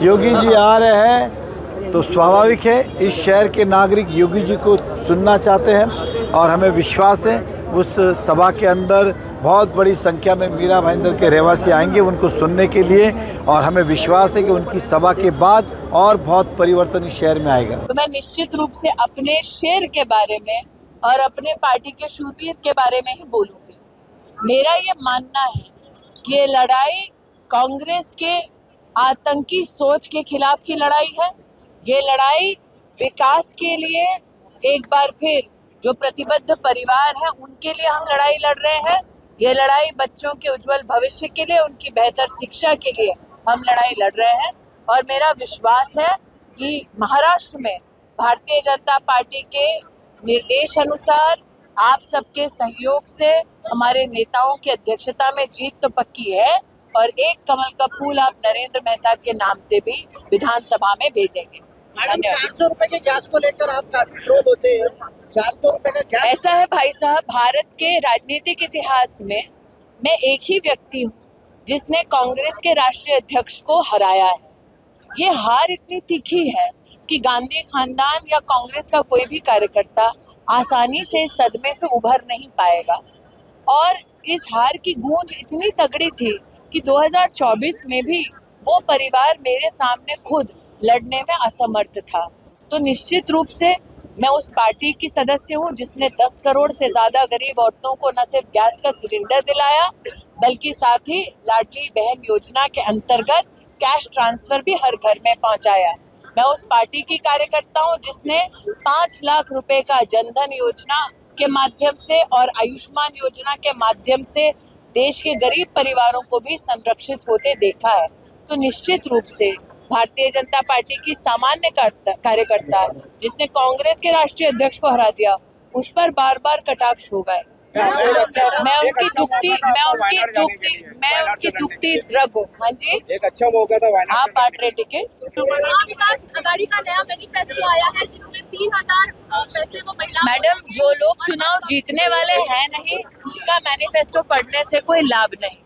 योगी जी आ रहे हैं तो स्वाभाविक है इस शहर के नागरिक योगी जी को सुनना चाहते हैं और हमें विश्वास है उस सभा के अंदर बहुत बड़ी संख्या में मीरा भाईंदर के रहवासी आएंगे उनको सुनने के लिए और हमें विश्वास है कि उनकी सभा के बाद और बहुत परिवर्तन इस शहर में आएगा। तो मैं निश्चित रूप से अपने शेर के बारे में और अपने पार्टी के शूरवीर के बारे में ही बोलूँगी। मेरा ये मानना है कि ये लड़ाई कांग्रेस के आतंकी सोच के खिलाफ की लड़ाई है। ये लड़ाई विकास के लिए एक बार फिर जो प्रतिबद्ध परिवार है उनके लिए हम लड़ाई लड़ रहे हैं। ये लड़ाई बच्चों के उज्जवल भविष्य के लिए, उनकी बेहतर शिक्षा के लिए हम लड़ाई लड़ रहे हैं। और मेरा विश्वास है कि महाराष्ट्र में भारतीय जनता पार्टी के निर्देश अनुसार आप सबके सहयोग से हमारे नेताओं की अध्यक्षता में जीत तो पक्की है और एक कमल का फूल आप नरेंद्र मेहता के नाम से भी विधानसभा में भेजेंगे। मैडम 400 रुपए के गैस को लेकर आप काफी ट्रोल होते हैं। 400 रुपए का गैस। ऐसा है भाई साहब, भारत के राजनीतिक इतिहास में मैं एक ही व्यक्ति हूँ जिसने कांग्रेस के राष्ट्रीय अध्यक्ष को हराया है। ये हार इतनी तीखी है कि गांधी खानदान या कांग्रेस का कोई भी कार्यकर्ता आसानी से इस सदमे से उभर नहीं पाएगा। और इस हार की गूंज इतनी तगड़ी थी कि 2024 में भी वो परिवार मेरे सामने खुद लड़ने में असमर्थ था। तो निश्चित रूप से मैं उस पार्टी की सदस्य हूँ जिसने 10 करोड़ से ज़्यादा गरीब औरतों को न सिर्फ गैस का सिलेंडर दिलाया बल्कि साथ ही लाडली बहन योजना के अंतर्गत कैश ट्रांसफर भी हर घर में पहुँचाया। मैं उस पार्टी की कार्यकर्ता हूँ जिसने 5 लाख रुपए का जनधन योजना के माध्यम से और आयुष्मान योजना के माध्यम से देश के गरीब परिवारों को भी संरक्षित होते देखा है। तो निश्चित रूप से भारतीय जनता पार्टी की सामान्य कार्यकर्ता जिसने कांग्रेस के राष्ट्रीय अध्यक्ष को हरा दिया उस पर बार बार कटाक्ष हो गए। मैं उनकी दुखती द्रग हूँ। हाँ जी, एक अच्छा मौका था। आप बांट रहे टिकट। विकास अघाड़ी का नया मैनिफेस्टो आया है जिसमें 3000 पैसे वो महिला। मैडम, जो लोग चुनाव जीतने वाले हैं नहीं उनका मैनिफेस्टो पढ़ने से कोई लाभ नहीं।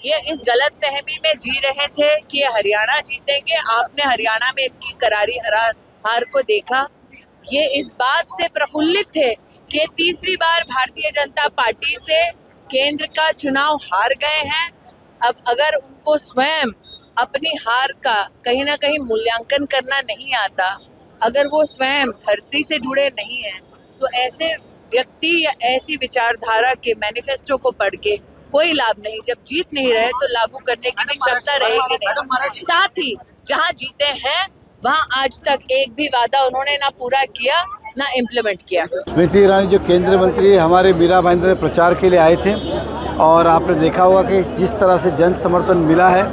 ये इस गलत फहमी में जी रहे थे कि हरियाणा जीतेंगे। आपने हरियाणा में इनकी करारी हार को देखा। ये इस बात से प्रफुल्लित थे कि तीसरी बार भारतीय जनता पार्टी से केंद्र का चुनाव हार गए हैं। अब अगर उनको स्वयं अपनी हार का कहीं ना कहीं मूल्यांकन करना नहीं आता, अगर वो स्वयं धरती से जुड़े नहीं हैं, तो ऐसे व्यक्ति या ऐसी विचारधारा के मैनिफेस्टो को पढ़ के कोई लाभ नहीं। जब जीत नहीं रहे तो लागू करने की भी क्षमता रहेगी नहीं। साथ ही जहां जीते हैं वहां आज तक एक भी वादा उन्होंने ना पूरा किया ना इम्प्लीमेंट किया। स्मृति ईरानी जो केंद्रीय मंत्री हमारे मीरा भाईंदर प्रचार के लिए आए थे और आपने देखा होगा कि जिस तरह से जन समर्थन मिला है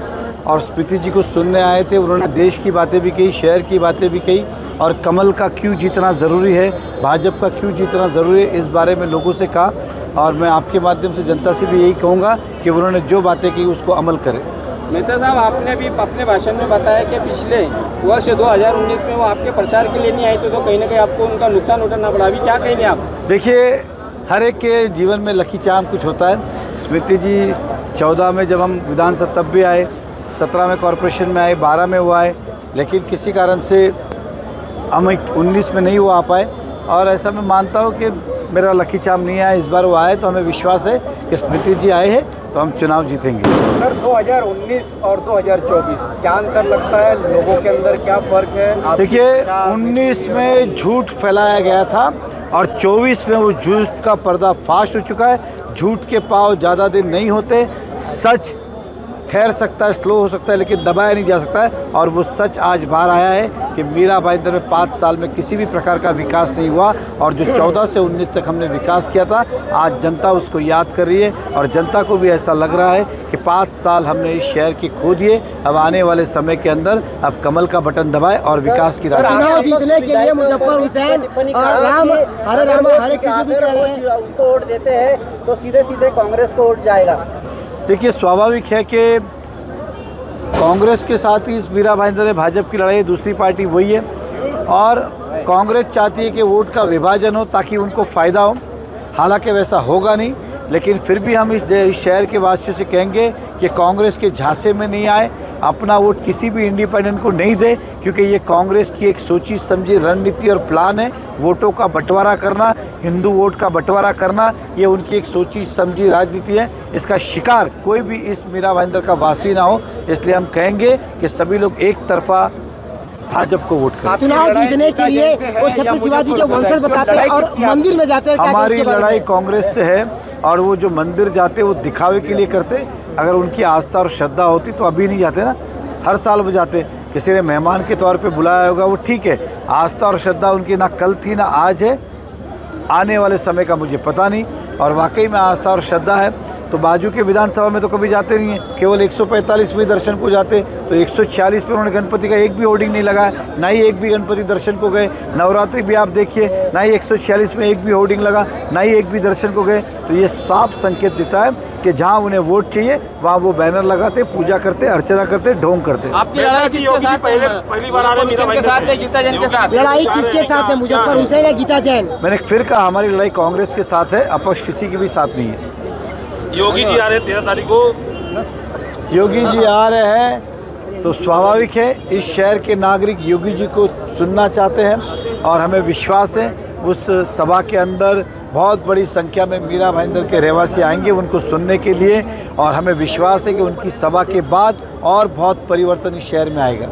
और स्मृति जी को सुनने आए थे। उन्होंने देश की बातें भी कही, शहर की बातें भी कही और कमल का क्यों जीतना ज़रूरी है, भाजपा का क्यों जीतना ज़रूरी है, इस बारे में लोगों से कहा। और मैं आपके माध्यम से जनता से भी यही कहूँगा कि उन्होंने जो बातें की उसको अमल करें। नेता साहब, आपने भी अपने भाषण में बताया कि पिछले वर्ष 2019 में वो आपके प्रचार के लिए नहीं आए थे तो कहीं ना कहीं आपको उनका नुकसान उठाना पड़ा। अभी क्या कहेंगे आप? देखिए, हर एक के जीवन में लकी चाम कुछ होता है। स्मृति जी 14 में जब हम विधानसभा तब भी आए, 17 में कॉरपोरेशन में आए, 12 में वो आए, लेकिन किसी कारण से हम 19 में नहीं वो आ पाए। और ऐसा मैं मानता हूँ कि मेरा लकी चाम नहीं आया, इस बार वो आए तो हमें विश्वास है कि स्मृति जी आए हैं तो हम चुनाव जीतेंगे। सर, 2019 और 2024 क्या अंतर लगता है, लोगों के अंदर क्या फ़र्क है? देखिए, 19 में झूठ फैलाया गया था और 24 में वो झूठ का पर्दाफाश हो चुका है। झूठ के पाँव ज़्यादा दिन नहीं होते, सच ठहर सकता है, स्लो हो सकता है, लेकिन दबाया नहीं जा सकता है। और वो सच आज बाहर आया है कि मीरा भाईंदर में 5 साल में किसी भी प्रकार का विकास नहीं हुआ और जो 14 से 19 तक हमने विकास किया था आज जनता उसको याद कर रही है और जनता को भी ऐसा लग रहा है कि 5 साल हमने इस शहर की खो दिए। अब आने वाले समय के अंदर अब कमल का बटन दबाए और विकास की राह। चुनाव जीतने के लिए मुजफ्फर हुसैन और राम हरे कृष्ण भी कह रहे हैं उनको वोट देते हैं तो सीधे सीधे कांग्रेस को वोट जाएगा। देखिए, स्वाभाविक है कि कांग्रेस के साथ ही इस मीरा भाईंदर भाजपा की लड़ाई, दूसरी पार्टी वही है और कांग्रेस चाहती है कि वोट का विभाजन हो ताकि उनको फ़ायदा हो। हालांकि वैसा होगा नहीं, लेकिन फिर भी हम इस शहर के वासियों से कहेंगे कि कांग्रेस के झांसे में नहीं आए, अपना वोट किसी भी इंडिपेंडेंट को नहीं दे, क्योंकि ये कांग्रेस की एक सोची समझी रणनीति और प्लान है। वोटों का बंटवारा करना, हिंदू वोट का बंटवारा करना, ये उनकी एक सोची समझी राजनीति है। इसका शिकार कोई भी इस मीरा भाईंदर का वासी ना हो, इसलिए हम कहेंगे कि सभी लोग एक तरफा भाजपा को वोट करें। चुनाव जीतने के लिए वो छत्रपति शिवाजी के वंशज बताते हैं और मंदिर में जाते हैं। हमारी लड़ाई कांग्रेस से है, और वो जो मंदिर जाते वो दिखावे के लिए करते। अगर उनकी आस्था और श्रद्धा होती तो अभी नहीं जाते ना, हर साल वो जाते। किसी ने मेहमान के तौर पे बुलाया होगा, वो ठीक है। आस्था और श्रद्धा उनकी ना कल थी ना आज है, आने वाले समय का मुझे पता नहीं। और वाकई में आस्था और श्रद्धा है तो बाजू के विधानसभा में तो कभी जाते नहीं है, केवल 145 में दर्शन को जाते। तो 146 पे उन्होंने गणपति का एक भी होर्डिंग नहीं लगाया, ना ही एक भी गणपति दर्शन को गए। नवरात्रि भी आप देखिए, ना ही 146 में एक भी होर्डिंग लगा, ना ही एक भी दर्शन को गए। तो ये साफ संकेत देता है कि जहाँ उन्हें वोट चाहिए वहाँ वो बैनर लगाते, पूजा करते, अर्चना करते, ढोंग करते। आपकी लड़ाई किसके साथ? पहली बार आ रहे मीरा भाई के साथ है, गीता जैन के साथ? लड़ाई किसके साथ है? मुजफ्फर हुसैन या गीता जैन? मैंने फिर कहा, हमारी लड़ाई कांग्रेस के साथ है, अपक्ष किसी के भी साथ नहीं है। योगी जी आ रहे 13 तारीख को। योगी जी आ रहे हैं तो स्वाभाविक है, इस शहर के नागरिक योगी जी को सुनना चाहते हैं और हमें विश्वास है उस सभा के अंदर बहुत बड़ी संख्या में मीरा भाईंदर के रहवासी आएंगे उनको सुनने के लिए। और हमें विश्वास है कि उनकी सभा के बाद और बहुत परिवर्तन इस शहर में आएगा।